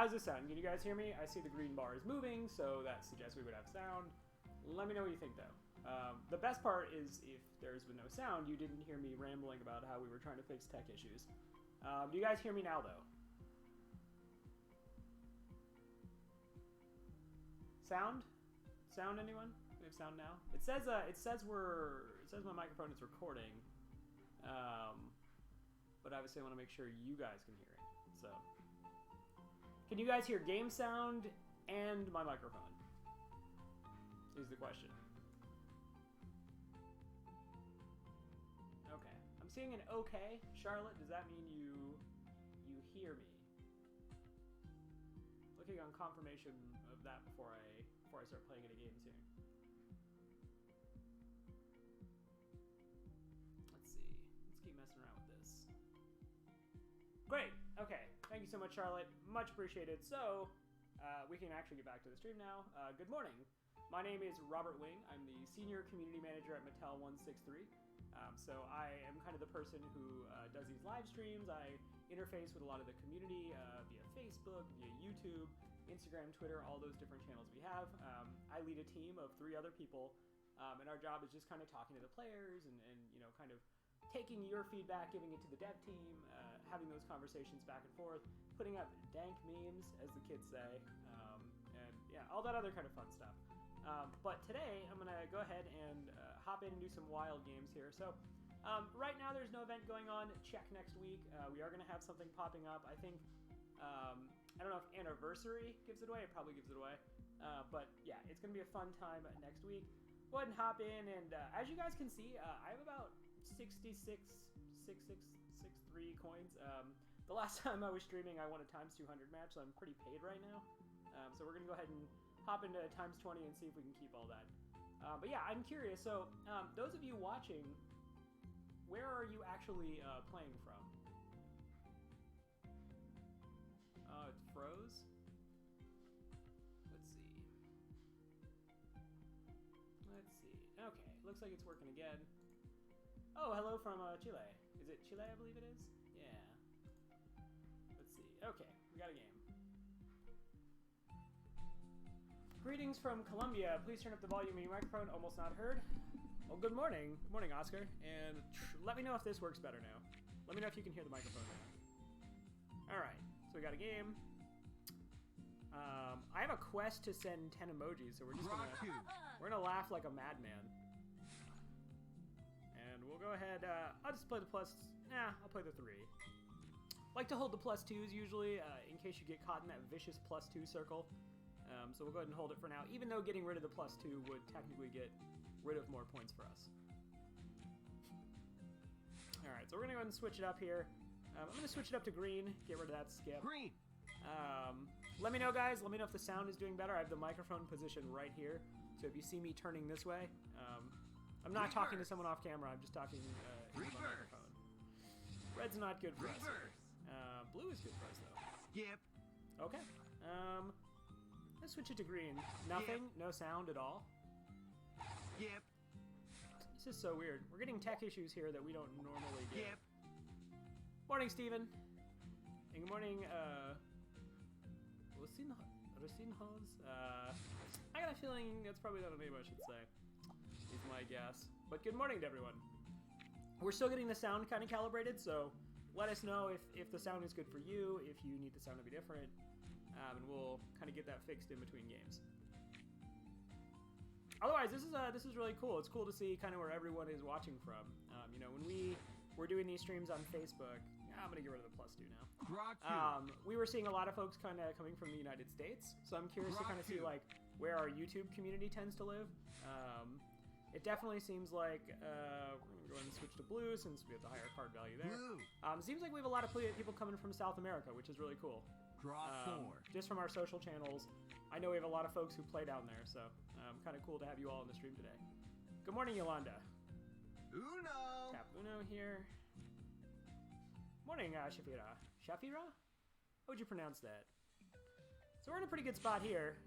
how's this sound? Can you guys hear me? I see the green bar is moving, so that suggests we would have sound. Let me know what you think, though. The best part is if there's been no sound, you didn't hear me rambling about how we were trying to fix tech issues. Do you guys hear me now, though? Sound? Sound, anyone? We have sound now. It says my microphone is recording, but obviously I want to make sure you guys can hear it. So, can you guys hear game sound and my microphone? Is the question. Okay, I'm seeing an okay. Charlotte, does that mean you hear me? Looking on confirmation of that before I start playing any games here. Let's see. Let's keep messing around with this. Great. Okay. Thank you so much, Charlotte. Much appreciated. So, we can actually get back to the stream now. Good morning. My name is Robert Wing. I'm the Senior Community Manager at Mattel 163. So I am kind of the person who does these live streams. I interface with a lot of the community via Facebook, via YouTube, Instagram, Twitter, all those different channels we have. I lead a team of 3 other people, and our job is just kind of talking to the players and you know, kind of taking your feedback, giving it to the dev team, having those conversations back and forth, putting up dank memes, as the kids say, and yeah, all that other kind of fun stuff. But today, I'm going to go ahead and hop in and do some wild games here. So, right now there's no event going on. Check next week. We are going to have something popping up. I think, I don't know if Anniversary gives it away. It probably gives it away. But yeah, it's going to be a fun time next week. Go ahead and hop in, and as you guys can see, I have about 66,663 coins. The last time I was streaming, I won a times 200 match, so I'm pretty paid right now. So we're going to go ahead and hop into times 20 and see if we can keep all that. But yeah, I'm curious. So those of you watching, where are you actually playing from? Oh, it froze? Let's see. Let's see. Okay, looks like it's working again. Oh, hello from Chile. Is it Chile, I believe it is? Yeah. Let's see. Okay, we got a game. Greetings from Colombia. Please turn up the volume of your microphone. Almost not heard. Well, good morning. Good morning, Oscar. And let me know if this works better now. Let me know if you can hear the microphone now. All right. So we got a game. I have a quest to send 10 emojis, so we're just gonna laugh like a madman. And we'll go ahead. I'll just play the plus. Nah, I'll play the 3. Like to hold the +2s usually, in case you get caught in that vicious +2 circle. So we'll go ahead and hold it for now, even though getting rid of the +2 would technically get rid of more points for us. Alright, so we're going to go ahead and switch it up here. I'm going to switch it up to green, get rid of that skip. Green! Let me know, guys. Let me know if the sound is doing better. I have the microphone positioned right here, so if you see me turning this way, I'm not talking to someone off camera, I'm just talking into the microphone. Red's not good for us. Blue is good for us, though. Skip. Okay. Let's switch it to green. Nothing? No sound at all? Skip. This is so weird. We're getting tech issues here that we don't normally get. Skip. Morning, Steven. And good morning, Rosinhos? I got a feeling that's probably not a name I should say. Is my guess. But good morning to everyone. We're still getting the sound kind of calibrated, so let us know if the sound is good for you, if you need the sound to be different. And we'll kind of get that fixed in between games. Otherwise, this is really cool. It's cool to see kind of where everyone is watching from. You know, when we're doing these streams on Facebook, I'm gonna get rid of the +2 now. We were seeing a lot of folks kind of coming from the United States, so I'm curious to kind of see like where our YouTube community tends to live. It definitely seems like we're gonna go ahead and switch to blue since we have the higher card value there. Seems like we have a lot of people coming from South America, which is really cool. Draw 4. Just from our social channels, I know we have a lot of folks who play down there, so kind of cool to have you all on the stream today. Good morning, Yolanda. Uno. Tap Uno here. Morning, Shafira. Shafira? How would you pronounce that? So we're in a pretty good spot here.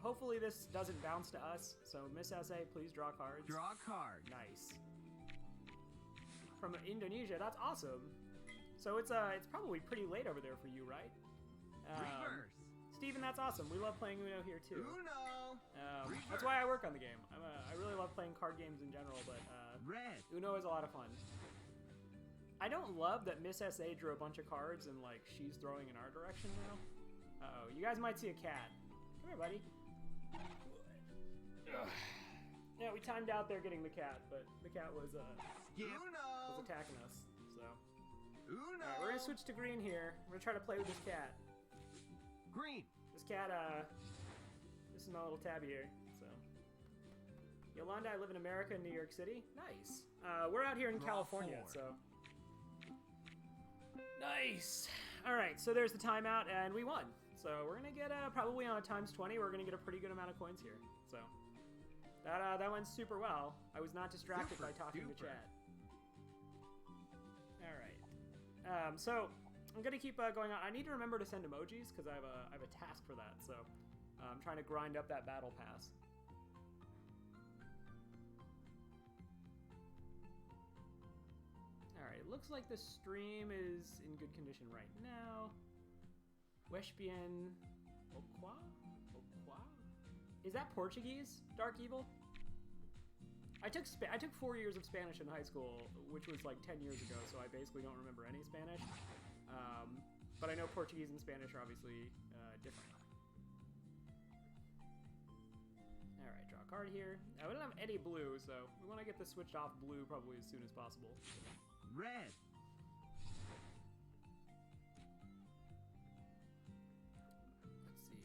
Hopefully this doesn't bounce to us. So Miss SA, please draw cards. Draw a card. Nice. From Indonesia, that's awesome. So it's probably pretty late over there for you, right? Reverse. Steven, that's awesome. We love playing Uno here too. Uno. That's why I work on the game. I really love playing card games in general, but Red. Uno is a lot of fun. I don't love that Miss SA drew a bunch of cards and like she's throwing in our direction now. Uh-oh, you guys might see a cat. Come here, buddy. Ugh. Yeah, we timed out there getting the cat, but the cat was attacking us. So, Uno. all right, we're gonna switch to green here. We're gonna try to play with this cat. Green. This cat, this is my little tabby here. So, Yolanda, I live in America, in New York City. Nice. We're out here in California, so. Nice. All right, so there's the timeout, and we won. So we're gonna get probably on a times 20. We're gonna get a pretty good amount of coins here. So that went super well. I was not distracted by talking to chat. All right. So I'm gonna keep going on. I need to remember to send emojis because I have a task for that. So I'm trying to grind up that battle pass. Alright, it looks like the stream is in good condition right now. Wesh bien Oqua? Is that Portuguese, Dark Evil? I took 4 years of Spanish in high school, which was like 10 years ago, so I basically don't remember any Spanish. But I know Portuguese and Spanish are obviously different. Alright, draw a card here. We don't have any blue, so we want to get this switched off blue probably as soon as possible. Red. Let's see.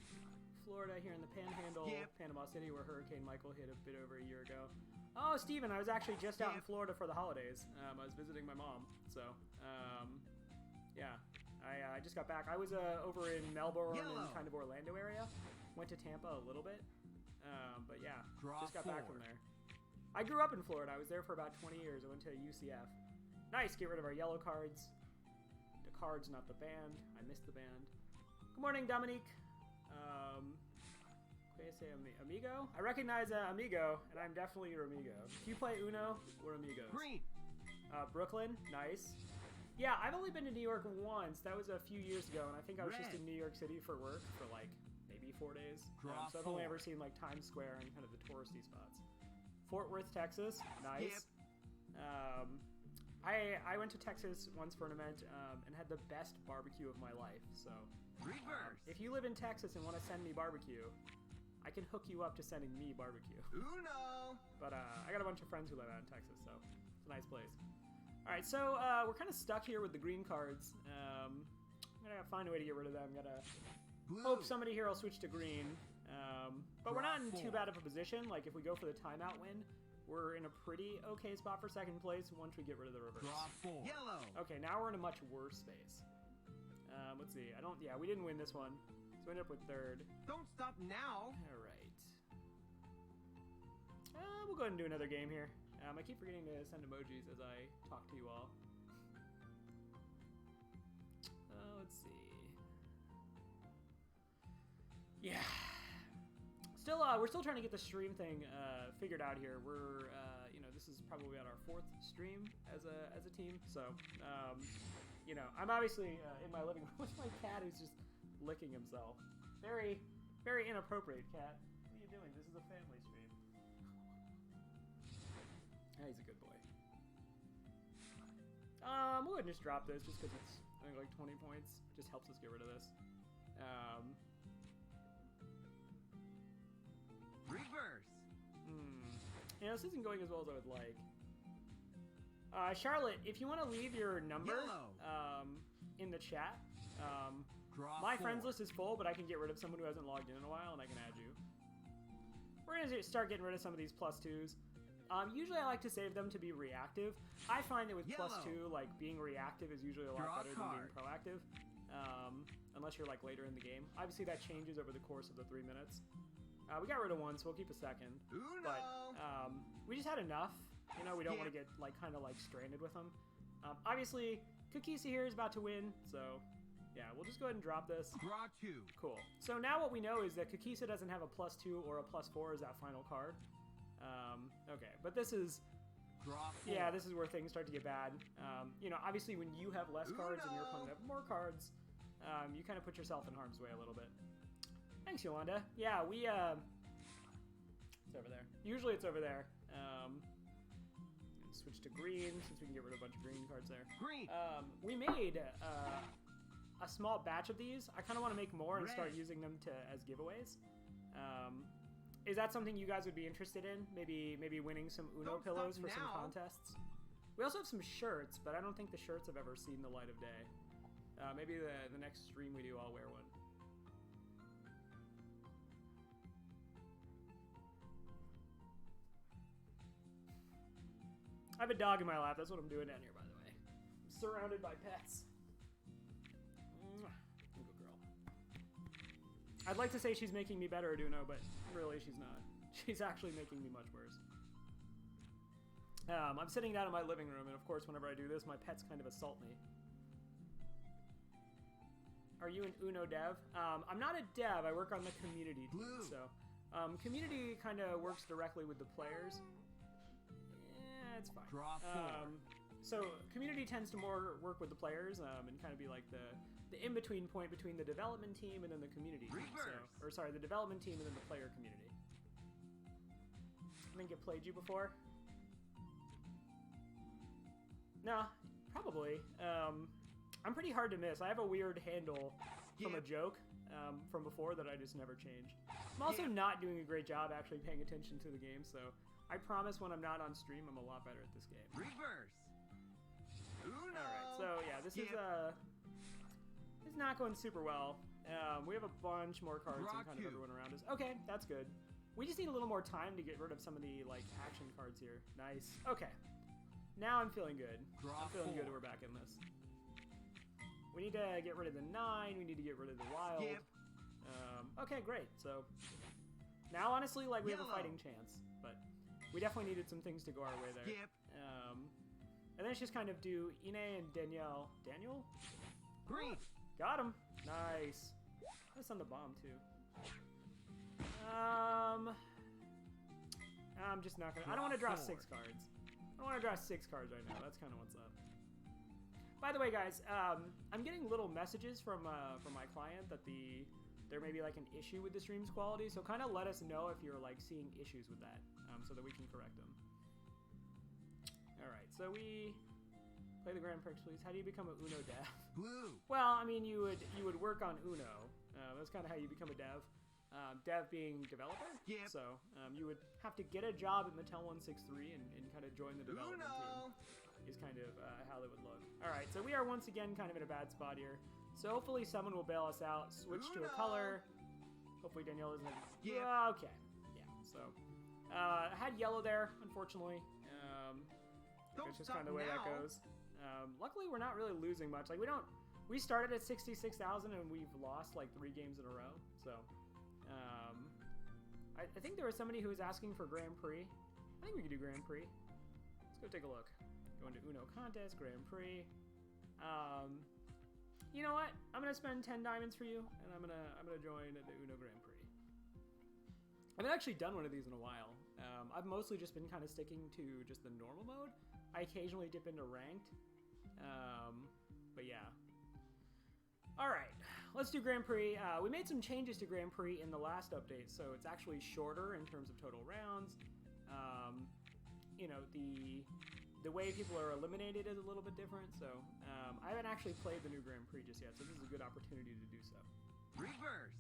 Florida here in the Panhandle, Panama City, where Hurricane Michael hit a bit over a year ago. Oh, Steven, I was actually just out in Florida for the holidays. I was visiting my mom, so yeah. I just got back. I was over in Melbourne and kind of Orlando area. Went to Tampa a little bit, but yeah, just got back from there. I grew up in Florida. I was there for about 20 years. I went to UCF. Nice, get rid of our yellow cards. The cards, not the band. I missed the band. Good morning, Dominique. Amigo? I recognize Amigo, and I'm definitely your amigo. If you play Uno, we're amigos. Green. Brooklyn, nice. Yeah, I've only been to New York once. That was a few years ago, and I think I was just in New York City for work for like maybe 4 days. So I've only ever seen like Times Square and kind of the touristy spots. Fort Worth, Texas, nice. I went to Texas once for an event and had the best barbecue of my life. So if you live in Texas and want to send me barbecue, I can hook you up to sending me barbecue. Uno. But I got a bunch of friends who live out in Texas, so it's a nice place. All right, so we're kind of stuck here with the green cards. I'm gonna find a way to get rid of them. Gotta hope somebody here will switch to green. But we're not in too bad of a position. Like if we go for the timeout win, we're in a pretty okay spot for second place once we get rid of the reverse. Yellow. Okay, now we're in a much worse space. Let's see. Yeah, we didn't win this one, so we ended up with third. Don't stop now. All right. We'll go ahead and do another game here. I keep forgetting to send emojis as I talk to you all. Let's see. Yeah. We're still trying to get the stream thing figured out here. We're, this is probably about our 4th stream as a team. So, I'm obviously in my living room with my cat who's just licking himself. Very, very inappropriate, cat. What are you doing? This is a family stream. Yeah, he's a good boy. We'll go ahead and just drop this just because it's, I think, like 20 points. It just helps us get rid of this. Reverse. This isn't going as well as I would like. Charlotte, if you want to leave your number in the chat, my friends list is full, but I can get rid of someone who hasn't logged in a while, and I can add you. We're going to start getting rid of some of these +2s. Usually I like to save them to be reactive. I find that with +2, like, being reactive is usually a lot better than being proactive. Unless you're, like, later in the game. Obviously that changes over the course of the 3 minutes. We got rid of one, so we'll keep a second. Uno. But we just had enough. We don't want to get, like, kind of, like, stranded with them. Obviously, Kukisi here is about to win, so... Yeah, we'll just go ahead and drop this. Draw 2. Cool. So now what we know is that Kukisa doesn't have a +2 or a +4 as that final card. Okay, but this is... Draw 4. Yeah, this is where things start to get bad. Obviously when you have less cards and your opponent have more cards, you kind of put yourself in harm's way a little bit. Thanks, Yolanda. Yeah, we, it's over there. Usually it's over there. Switch to green, since we can get rid of a bunch of green cards there. Green. We made a small batch of these. I kind of want to make more and start using them as giveaways. Is that something you guys would be interested in? Maybe winning some Uno pillows for some contests? We also have some shirts, but I don't think the shirts have ever seen the light of day. Maybe the next stream we do, I'll wear one. I have a dog in my lap. That's what I'm doing down here, by the way. I'm surrounded by pets. Good girl. I'd like to say she's making me better at Uno, but really she's not. She's actually making me much worse. I'm sitting down in my living room, and of course, whenever I do this, my pets kind of assault me. Are you an Uno dev? I'm not a dev. I work on the community team. So, community kind of works directly with the players. It's fine. So community tends to more work with the players and kind of be like the in-between point between the development team and then the community team. So, or sorry, the development team and then the player community. I think I played you before. No, probably. I'm pretty hard to miss. I have a weird handle from a joke from before that I just never changed. I'm also not doing a great job actually paying attention to the game, so I promise when I'm not on stream, I'm a lot better at this game. Reverse. Uno. Alright, so yeah, this is not going super well. We have a bunch more cards than kind of everyone around us. Okay, that's good. We just need a little more time to get rid of some of the like action cards here. Nice. Okay. Now I'm feeling good. I'm feeling good that we're back in this. We need to get rid of the 9. We need to get rid of the wild. Okay, great. So now honestly, like, we have a fighting chance, but we definitely needed some things to go our way there. And then it's just kind of do Ine and Danielle. Daniel? Green. Got him. Nice. That's on the bomb too. I'm just not gonna. I don't want to draw 6 cards. I don't want to draw 6 cards right now. That's kind of what's up. By the way, guys, I'm getting little messages from my client that there may be like an issue with the stream's quality. So kind of let us know if you're like seeing issues with that, so that we can correct them. All right, so we play the Grand Prix, please. How do you become a Uno dev? Blue. Well, I mean, you would work on Uno. That's kind of how you become a dev. Dev being developer. So you would have to get a job at Mattel 163 and kind of join the development team. Is kind of how that would look. All right, so we are once again kind of in a bad spot here. So hopefully someone will bail us out. Switch to a color. Hopefully Danielle isn't. Okay. Yeah. So I had yellow there, unfortunately. It's just kind of the way that goes. Luckily, we're not really losing much. Like we started at 66,000 and we've lost like 3 games in a row. So I think there was somebody who was asking for Grand Prix. I think we could do Grand Prix. Let's go take a look. Go into Uno contest, Grand Prix. You know what? I'm gonna spend 10 diamonds for you, and I'm gonna join the Uno Grand Prix. I haven't actually done one of these in a while. I've mostly just been kind of sticking to just the normal mode. I occasionally dip into ranked, but yeah. All right, let's do Grand Prix. We made some changes to Grand Prix in the last update, so it's actually shorter in terms of total rounds. You know, the way people are eliminated is a little bit different, so I haven't actually played the new Grand Prix just yet, so this is a good opportunity to do so. Reverse.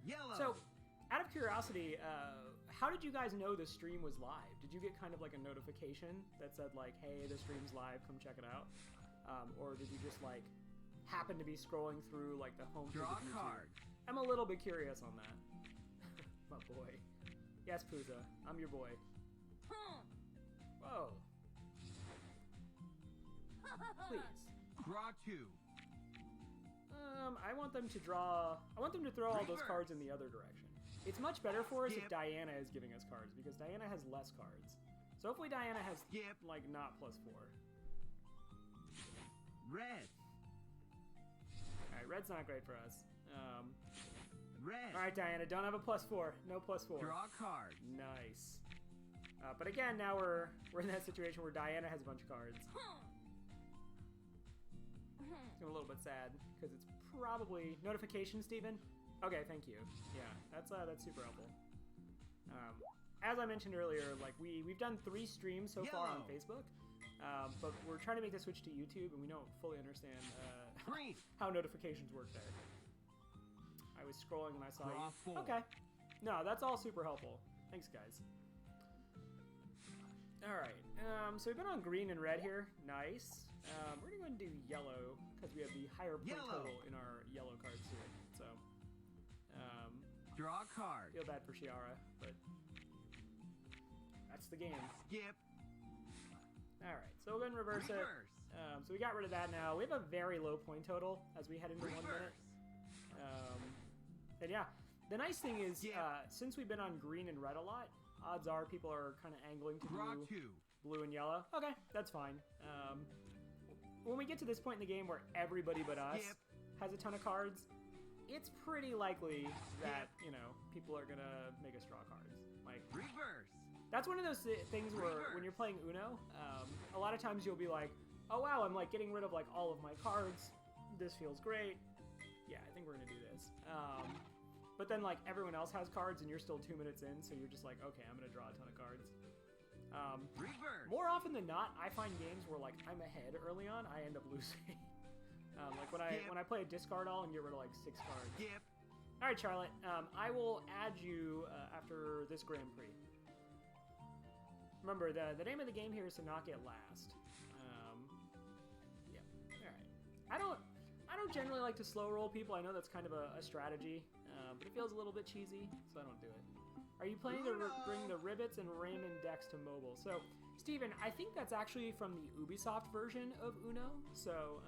Yellow. So, out of curiosity, how did you guys know the stream was live? Did you get kind of like a notification that said like, hey, the stream's live, come check it out? Or did you just like happen to be scrolling through like the home page of YouTube? Card. I'm a little bit curious on that. My boy. Yes, Pooza, I'm your boy. Whoa. Please. Draw 2. I want them to draw. I want them to throw all those cards in the other direction. It's much better for us if Diana is giving us cards because Diana has less cards. So hopefully Diana has like not +4. Red. All right, red's not great for us. Red. All right, Diana, don't have a +4. No +4. Draw a card. Nice. But again, now we're in that situation where Diana has a bunch of cards. I'm a little bit sad because it's probably notification, Steven. Okay, thank you. Yeah, that's super helpful. As I mentioned earlier, like we've done 3 streams so far on Facebook, but we're trying to make the switch to YouTube, and we don't fully understand how notifications work there. I was scrolling and I saw you. Okay. No, that's all super helpful. Thanks, guys. All right. So we've been on green and red here. Nice. We're going to do yellow because we have the higher point total in our yellow cards here. So, draw a card. Feel bad for Shiara, but that's the game. Skip. All right. So we'll go ahead and reverse it. So we got rid of that now. We have a very low point total as we head into 1 minute. And yeah, the nice thing is, since we've been on green and red a lot, odds are people are kind of angling to do blue and yellow. Okay, that's fine. When we get to this point in the game where everybody but us has a ton of cards, it's pretty likely that, you know, people are going to make us draw cards. Like, reverse. That's one of those things where when you're playing Uno, a lot of times you'll be like, oh wow, I'm like getting rid of like all of my cards. This feels great. Yeah, I think we're going to do this. But then, like, everyone else has cards, and you're still 2 minutes in, so you're just like, okay, I'm going to draw a ton of cards. More often than not, I find games where, like, I'm ahead early on, I end up losing. Like, when I play a discard all and get rid of, like, 6 cards. All right, Charlotte, I will add you after this Grand Prix. Remember, the name of the game here is to not get last. Yeah, all right. I don't generally like to slow roll people. I know that's kind of a strategy. But it feels a little bit cheesy, so I don't do it. Are you planning to bring the Ribbits and Raymond decks to mobile? So, Steven, I think that's actually from the Ubisoft version of Uno. So,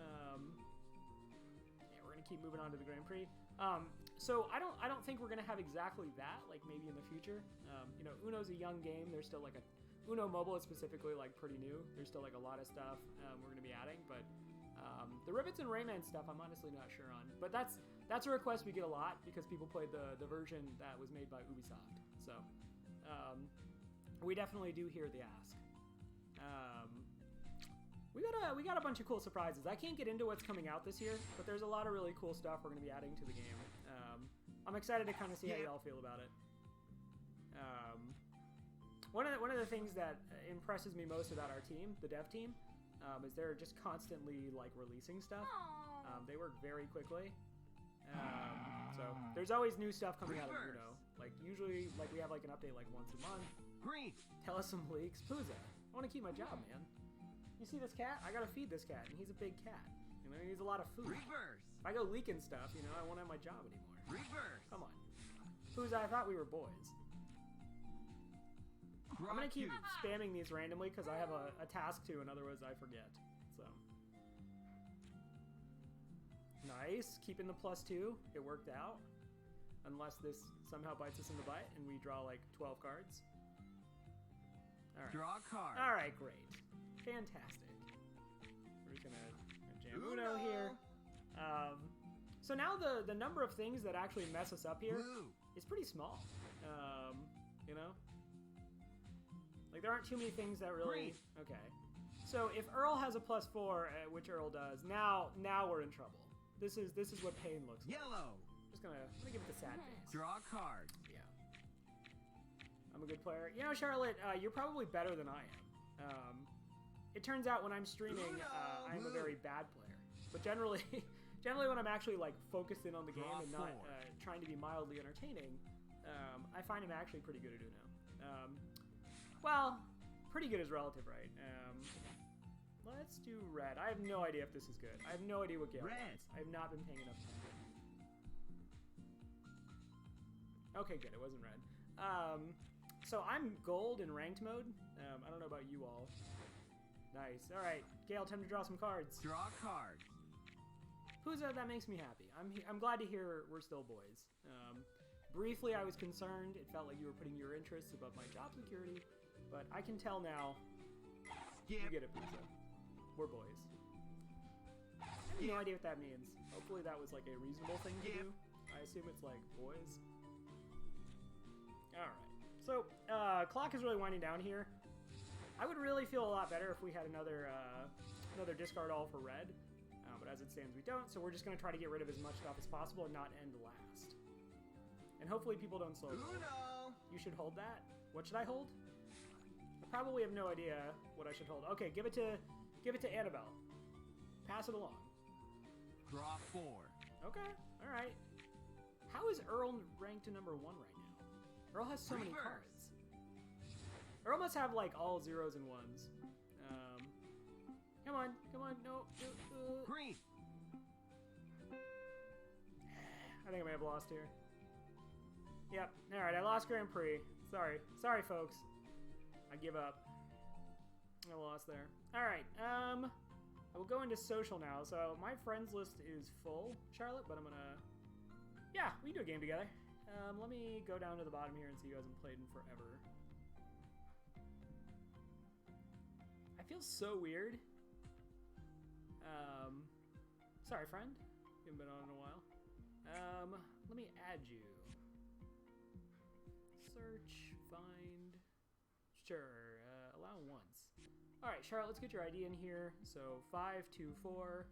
yeah, we're gonna keep moving on to the Grand Prix. So I don't think we're gonna have exactly that. Like maybe in the future. You know, Uno's a young game. There's still like Uno Mobile is specifically like pretty new. There's still like a lot of stuff we're gonna be adding, but. The Ribbits and Rayman stuff, I'm honestly not sure on. But that's a request we get a lot because people played the version that was made by Ubisoft. So, we definitely do hear the ask. We got a bunch of cool surprises. I can't get into what's coming out this year, but there's a lot of really cool stuff we're going to be adding to the game. I'm excited to kind of see how y'all feel about it. One of the things that impresses me most about our team, the dev team, is they're just constantly like releasing stuff. They work very quickly. So there's always new stuff coming out of Uno. Like usually, like we have like an update like once a month. Green. Tell us some leaks. Pooza. I want to keep my job, man. You see this cat? I gotta feed this cat, and he's a big cat. You know, he needs a lot of food. Reverse. If I go leaking stuff, you know, I won't have my job anymore. Reverse. Come on. Pooza, I thought we were boys. I'm gonna keep spamming these randomly because I have a task to, and otherwise I forget. So nice, keeping the +2. It worked out, unless this somehow bites us in the butt and we draw like 12 cards. All right. Draw a card. All right, great, fantastic. We're just gonna jam Uno here. So now the number of things that actually mess us up here is pretty small. You know. Like, there aren't too many things that really... Okay. So, if Earl has a +4, which Earl does, now we're in trouble. This is what pain looks like. Yellow. I'm gonna give it the sad face. Draw a card. Yeah. I'm a good player. You know, Charlotte, you're probably better than I am. It turns out when I'm streaming, I'm a very bad player. But generally when I'm actually, like, focused in on the game and not trying to be mildly entertaining, I find I'm actually pretty good at Uno. Well, pretty good is relative, right? Let's do red. I have no idea if this is good. I have no idea what Gale wants. I have not been paying enough attention. Okay, good. It wasn't red. So I'm gold in ranked mode. I don't know about you all. Nice. All right, Gale, time to draw some cards. Draw a card. Pooza, that makes me happy. I'm glad to hear we're still boys. Briefly, I was concerned. It felt like you were putting your interests above my job security. But I can tell now, you get it, Pooza. We're boys. I have no idea what that means. Hopefully that was like a reasonable thing to do. I assume it's like boys. Alright. So, clock is really winding down here. I would really feel a lot better if we had another discard all for red. But as it stands, we don't. So we're just going to try to get rid of as much stuff as possible and not end last. And hopefully people don't slow roll. Uno. You should hold that. What should I hold? I probably have no idea what I should hold. Okay, give it to Annabelle. Pass it along. Draw 4. Okay, all right. How is Earl ranked to number 1 right now? Earl has so many Reverse. cards. Earl must have like all 0s and 1s. Come on, no. Green. I think I may have lost here. Yep. All right, I lost Grand Prix. Sorry, folks. I give up. I lost there. All right. I will go into social now. So my friends list is full, Charlotte, but I'm gonna. Yeah, we can do a game together. Let me go down to the bottom here and see who hasn't played in forever. I feel so weird. Sorry, friend. You haven't been on in a while. Let me add you. Search, find. Sure, allow once. All right, Charlotte, let's get your ID in here. So 524.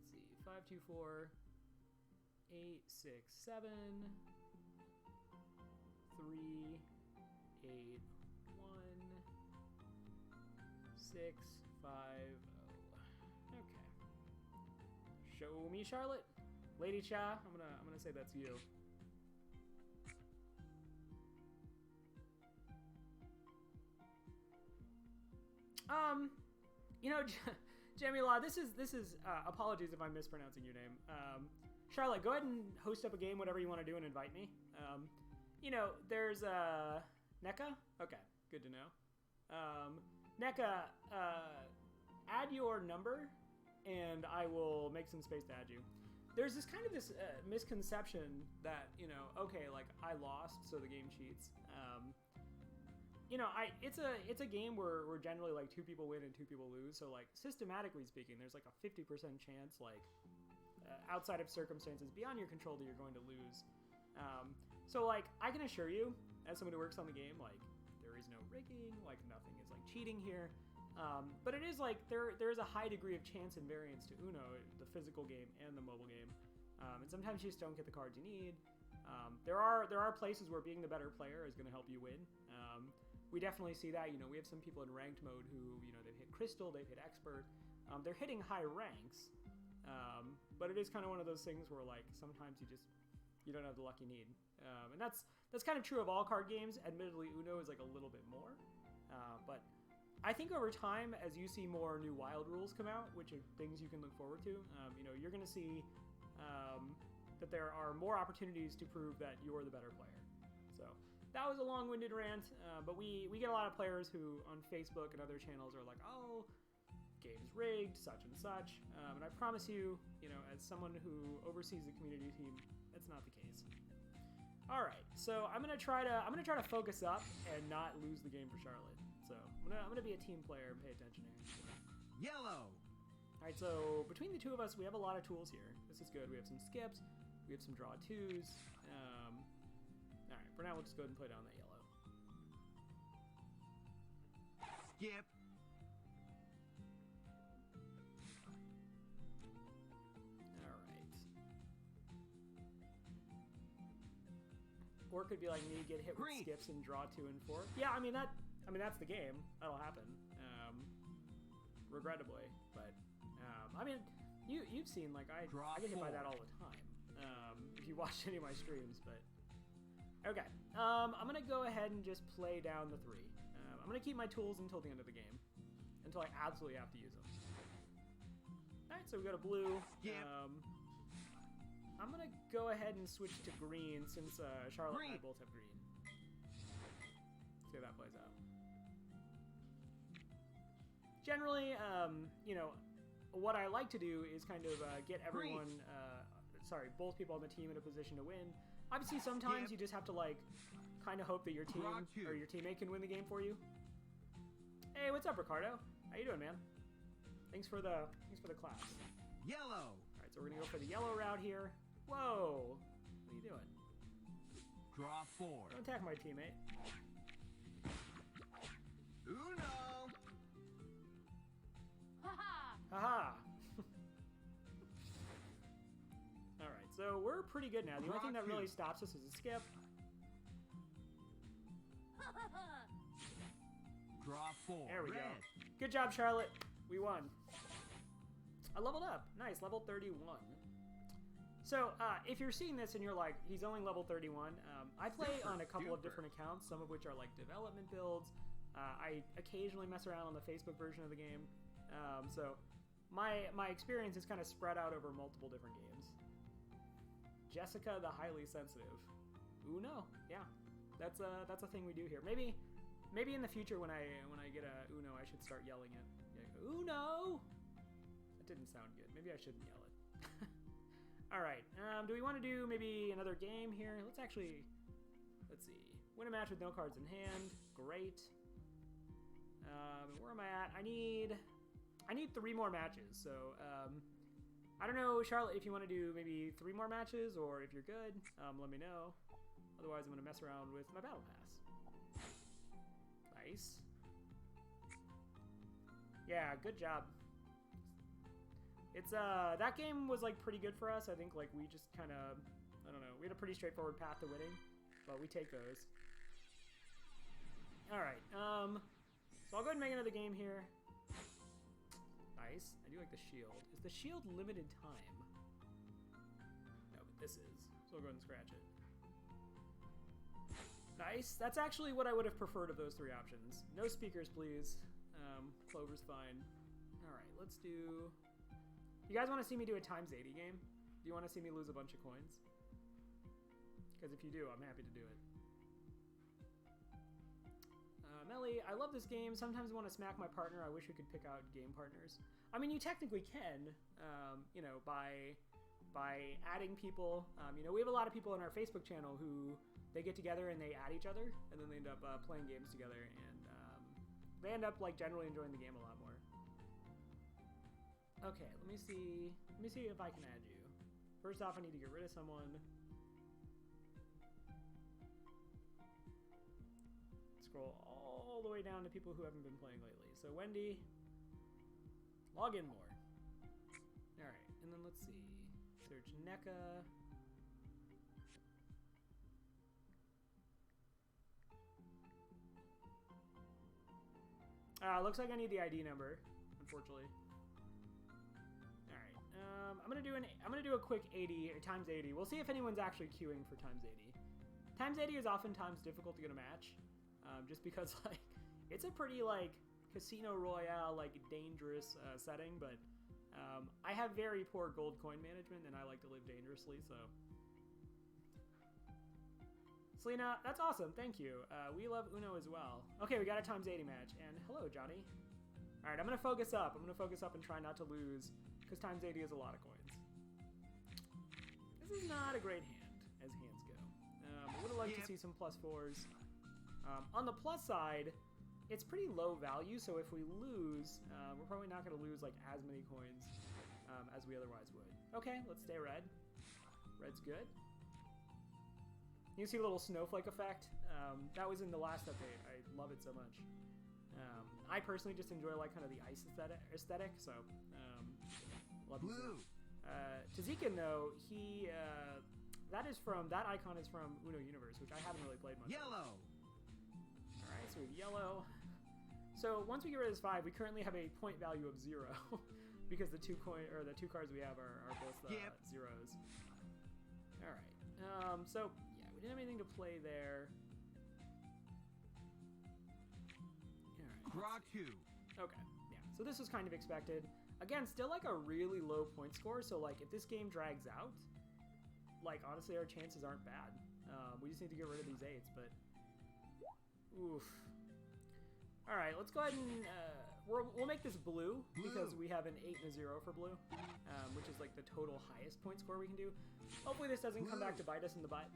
Let's see, 524 867 381 650. Okay. Show me, Charlotte. Lady Cha, I'm gonna say that's you. You know, Jamila, this is apologies if I'm mispronouncing your name. Charlotte, go ahead and host up a game, whatever you want to do, and invite me. You know, there's NECA. Okay, good to know. NECA, add your number, and I will make some space to add you. There's this kind of misconception that, you know, okay, like I lost, so the game cheats. You know, it's a game where generally like 2 people win and 2 people lose. So like systematically speaking, there's like a 50% chance, like outside of circumstances beyond your control, that you're going to lose. So like I can assure you, as someone who works on the game, like there is no rigging, like nothing is like cheating here. But it is like there is a high degree of chance and variance to Uno, the physical game and the mobile game. And sometimes you just don't get the cards you need. There are places where being the better player is going to help you win. We definitely see that. You know, we have some people in ranked mode who, you know, they've hit Crystal, they've hit Expert. They're hitting high ranks, but it is kind of one of those things where, like, sometimes you don't have the luck you need. And that's kind of true of all card games. Admittedly, Uno is like a little bit more. But I think over time, as you see more new wild rules come out, which are things you can look forward to, you know, you're going to see that there are more opportunities to prove that you're the better player. So that was a long-winded rant, but we get a lot of players who on Facebook and other channels are like, oh, game's rigged, such and such. And I promise you, you know, as someone who oversees the community team, that's not the case. All right, so I'm gonna try to focus up and not lose the game for Charlotte. So I'm gonna be a team player and pay attention here. Yellow. All right, so between the 2 of us, we have a lot of tools here. This is good. We have some skips, we have some draw 2s. All right, for now we'll just go ahead and play down that yellow. Skip. All right. Or it could be like me, get hit with Green. skips and draw 2 and 4. Yeah, I mean that's the game. That'll happen. Regrettably, but I mean, you've seen like I get hit by that all the time. If you watched any of my streams, but okay. I'm gonna go ahead and just play down the 3. I'm gonna keep my tools until the end of the game, until I absolutely have to use them. All right, so we go to blue. Skip. I'm gonna go ahead and switch to green since Charlotte and I both have green. See how that plays out. Generally, you know, what I like to do is kind of get everyone, both people on the team in a position to win. Obviously, sometimes you just have to like kind of hope that your team or your teammate can win the game for you. Hey, what's up, Ricardo? How you doing, man? Thanks for the class. Yellow. All right, so we're gonna go for the yellow route here. Whoa, what are you doing? Draw 4. Don't attack my teammate. Uno. Haha! So we're pretty good now. The only thing that really stops us is a skip. Draw 4. There we Red. go. Good job, Charlotte. We won. I leveled up. Nice, level 31. So, if you're seeing this and you're like, he's only level 31, I play on a couple of different accounts, some of which are like development builds. I occasionally mess around on the Facebook version of the game. So, my experience is kind of spread out over multiple different games. Jessica the Highly Sensitive. Uno, yeah. That's a thing we do here. Maybe in the future when I get a Uno, I should start yelling it. Uno! That didn't sound good. Maybe I shouldn't yell it. Alright, do we want to do maybe another game here? Let's see. Win a match with no cards in hand. Great. Where am I at? I need 3 more matches, so, I don't know, Charlotte, if you want to do maybe 3 more matches, or if you're good, let me know. Otherwise, I'm going to mess around with my Battle Pass. Nice. Yeah, good job. It's, that game was, like, pretty good for us. I think, like, we just kind of, I don't know, we had a pretty straightforward path to winning, but we take those. Alright, so I'll go ahead and make another game here. Nice. I do like the shield. Is the shield limited time? No, but this is. So we'll go ahead and scratch it. Nice. That's actually what I would have preferred of those 3 options. No speakers, please. Clover's fine. Alright, let's do... You guys want to see me do a times 80 game? Do you want to see me lose a bunch of coins? Because if you do, I'm happy to do it. Melly, I love this game. Sometimes I want to smack my partner. I wish we could pick out game partners. I mean, you technically can, you know, by adding people. You know, we have a lot of people in our Facebook channel who they get together and they add each other, and then they end up playing games together, and they end up like generally enjoying the game a lot more. Okay, let me see if I can add you. First off, I need to get rid of someone. Scroll all the way down to people who haven't been playing lately. So Wendy, log in more. Alright, and then let's see. Search NECA. Looks like I need the ID number, unfortunately. Alright, I'm gonna do a quick 80 or times 80. We'll see if anyone's actually queuing for times 80. Times 80 is oftentimes difficult to get a match. Just because, like, it's a pretty, like, Casino Royale, like, dangerous setting, but I have very poor gold coin management, and I like to live dangerously, so. Selena, that's awesome, thank you. We love Uno as well. Okay, we got a times 80 match, and hello, Johnny. Alright, I'm gonna focus up. I'm gonna focus up and try not to lose, because times 80 is a lot of coins. This is not a great hand, as hands go. I would have liked to see some +4s. On the plus side, it's pretty low value, so if we lose, we're probably not going to lose like as many coins as we otherwise would. Okay, let's stay red. Red's good. You can see a little snowflake effect. That was in the last update. I love it so much. I personally just enjoy like kind of the ice aesthetic, so love Blue. Tazikin though, that icon is from Uno Universe, which I haven't really played much. Yellow. Alright, so we have yellow. So once we get rid of this 5, we currently have a point value of 0 because the 2 cards we have are both zeros. Alright. So yeah, we didn't have anything to play there. Alright. Draw 2. Okay. Yeah. So this was kind of expected. Again, still like a really low point score, so like if this game drags out, like honestly our chances aren't bad. We just need to get rid of these 8s, but oof. Alright, let's go ahead and we'll make this blue because we have an 8 and a 0 for blue, which is like the total highest point score we can do. Hopefully this doesn't come back to bite us in the butt.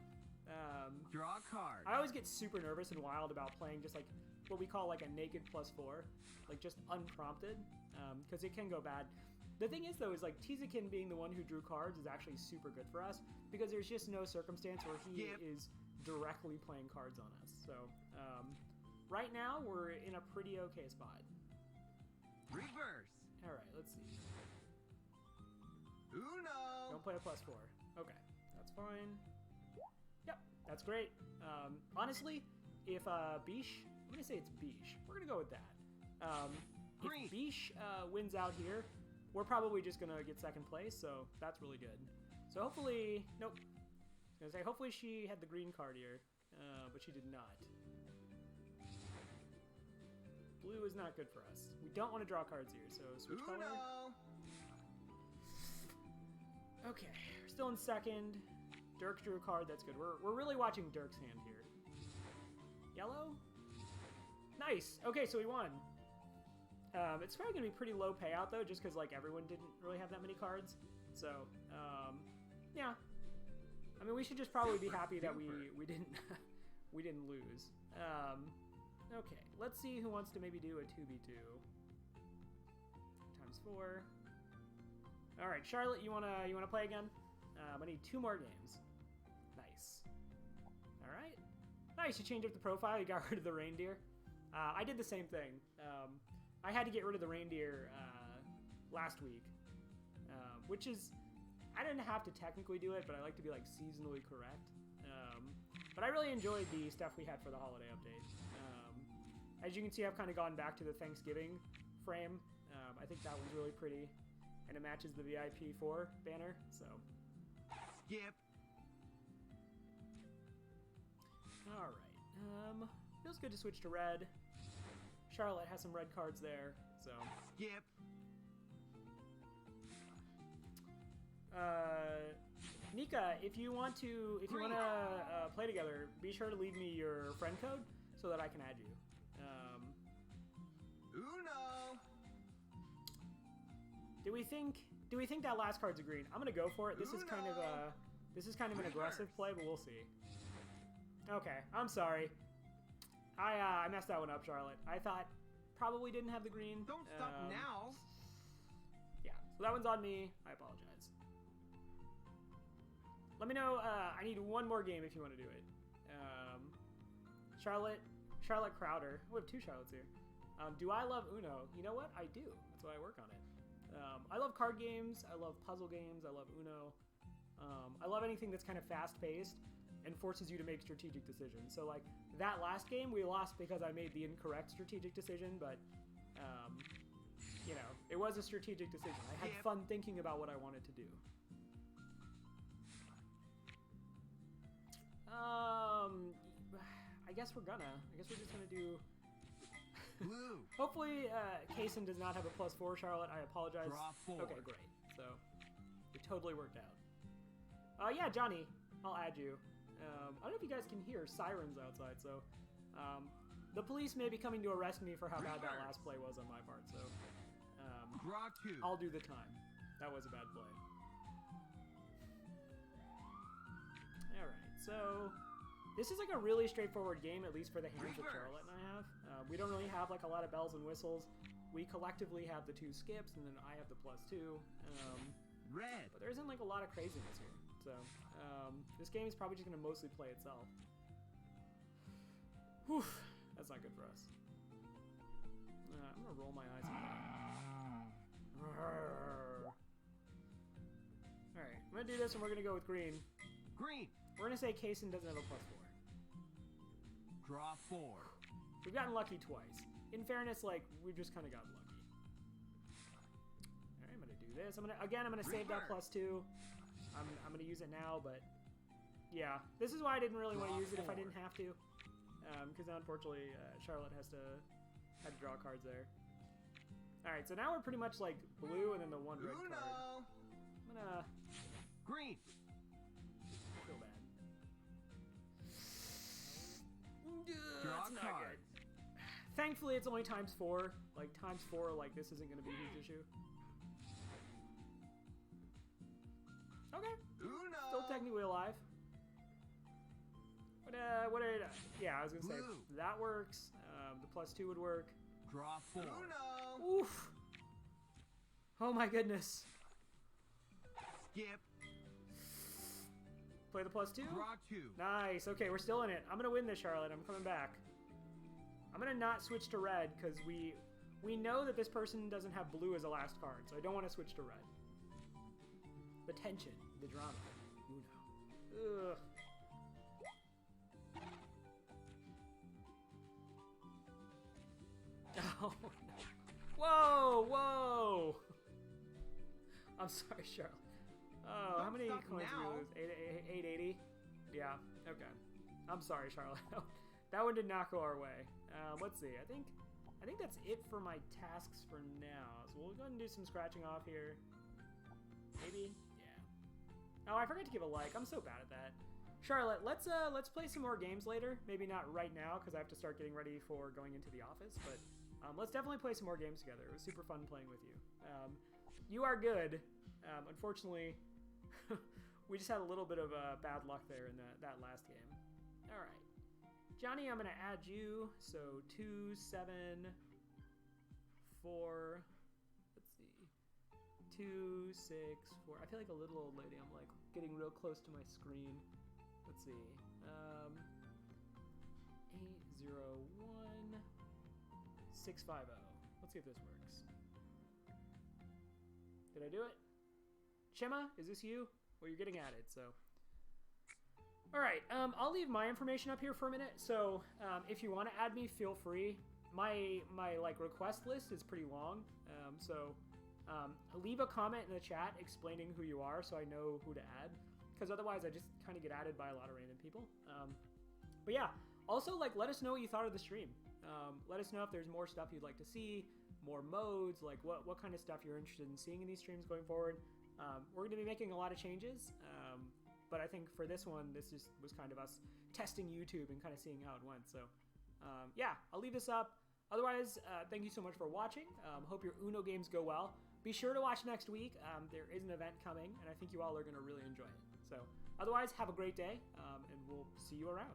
Draw a card. I always get super nervous and wild about playing just like what we call like a naked +4, like just unprompted, because it can go bad. The thing is though, is like Tizakin being the one who drew cards is actually super good for us because there's just no circumstance where he is directly playing cards on us. So right now we're in a pretty okay spot. Reverse. All right, let's see. Uno. Don't play a +4. Okay. That's fine. Yep, that's great. Honestly, if Biche, I'm gonna say it's Biche. We're gonna go with that. If Biche wins out here, we're probably just gonna get second place, so that's really good. So hopefully, nope. I was gonna say hopefully she had the green card here, but she did not. Blue is not good for us. We don't want to draw cards here, so switch color. Okay, we're still in second. Dirk drew a card. That's good. We're really watching Dirk's hand here. Yellow? Nice. Okay, so we won. It's probably going to be pretty low payout, though, just because, like, everyone didn't really have that many cards. So, yeah. I mean, we should just probably be happy that we didn't we didn't lose. Okay, let's see who wants to maybe do a 2v2. Times 4. All right, Charlotte, you wanna play again? I need 2 more games. Nice. All right. Nice. You changed up the profile. You got rid of the reindeer. I did the same thing. I had to get rid of the reindeer last week, which is I didn't have to technically do it, but I like to be like seasonally correct. But I really enjoyed the stuff we had for the holiday update. As you can see, I've kind of gone back to the Thanksgiving frame. I think that one's really pretty. And it matches the VIP 4 banner, so. Skip. Alright. Feels good to switch to red. Charlotte has some red cards there, so. Skip. Nika, if you want to play together, be sure to leave me your friend code so that I can add you. Uno. Do we think that last card's a green? I'm gonna go for it. This is kind of an aggressive play, but we'll see. Okay, I'm sorry. I messed that one up, Charlotte. I thought probably didn't have the green. Don't stop now. Yeah, so that one's on me. I apologize. Let me know. I need one more game if you want to do it. Charlotte Crowder. We have 2 Charlottes here. Do I love Uno? You know what? I do. That's why I work on it. I love card games. I love puzzle games. I love Uno. I love anything that's kind of fast-paced and forces you to make strategic decisions. So, like, that last game, we lost because I made the incorrect strategic decision, but, you know, it was a strategic decision. I had fun thinking about what I wanted to do. I guess we're just gonna do... Blue. Hopefully, Kaysen does not have a +4, Charlotte. I apologize. Draw 4. Okay, great. So, it totally worked out. Yeah, Johnny, I'll add you. I don't know if you guys can hear sirens outside, so... the police may be coming to arrest me for how bad that last play was on my part, so... Draw 2. I'll do the time. That was a bad play. Alright, so... This is like a really straightforward game, at least for the hands that Charlotte and I have. We don't really have like a lot of bells and whistles. We collectively have the 2 skips, and then I have the +2. Red. But there isn't like a lot of craziness here. So this game is probably just going to mostly play itself. Whew, that's not good for us. I'm going to roll my eyes at that. Alright, I'm going to do this, and we're going to go with green. Green. We're going to say Kaysen doesn't have a +4. Draw 4. We've gotten lucky twice. In fairness, like, we've just kind of gotten lucky. Alright, I'm going to do this. I'm going to save that +2. I'm going to use it now, but... Yeah, this is why I didn't really want to use it if I didn't have to. Because now, unfortunately, Charlotte had to draw cards there. Alright, so now we're pretty much like blue and then the 1 red card. I'm going to... Green. Feel bad. Draw That's not card. good. Thankfully, it's only ×4. Like, ×4, like, this isn't going to be a huge issue. Okay. Uno. Still technically alive. Yeah, I was going to say, that works. The +2 would work. Draw 4. Uno. Oof. Oh my goodness. Skip. Play the +2? Draw 2. Nice. Okay, we're still in it. I'm going to win this, Charlotte. I'm coming back. I'm going to not switch to red because we know that this person doesn't have blue as a last card, so I don't want to switch to red. The tension, the drama. Uno. Ugh. Oh, no. Whoa, whoa! I'm sorry, Charlotte. Oh, how Don't many stop coins did now. we lose? 880? Yeah, okay. I'm sorry, Charlotte. That one did not go our way. Let's see. I think that's it for my tasks for now. So we'll go ahead and do some scratching off here. Maybe? Yeah. Oh, I forgot to give a like. I'm so bad at that. Charlotte, let's play some more games later. Maybe not right now because I have to start getting ready for going into the office, but let's definitely play some more games together. It was super fun playing with you. You are good. Unfortunately, we just had a little bit of bad luck there in that last game. All right. Johnny, I'm going to add you. So 2, 7, 4. Let's see. 2, 6, 4. I feel like a little old lady. I'm like getting real close to my screen. Let's see. 801 650. Let's see if this works. Did I do it? Shema, is this you? Well, you're getting added, so. All right, I'll leave my information up here for a minute. So if you want to add me, feel free. My like request list is pretty long. So leave a comment in the chat explaining who you are so I know who to add. Because otherwise I just kind of get added by a lot of random people. But yeah, also like let us know what you thought of the stream. Let us know if there's more stuff you'd like to see, more modes, like what kind of stuff you're interested in seeing in these streams going forward. We're going to be making a lot of changes, but I think for this one, this just was kind of us testing YouTube and kind of seeing how it went. So yeah, I'll leave this up. Otherwise, thank you so much for watching. Hope your Uno games go well. Be sure to watch next week. There is an event coming, and I think you all are going to really enjoy it. So otherwise, have a great day, and we'll see you around.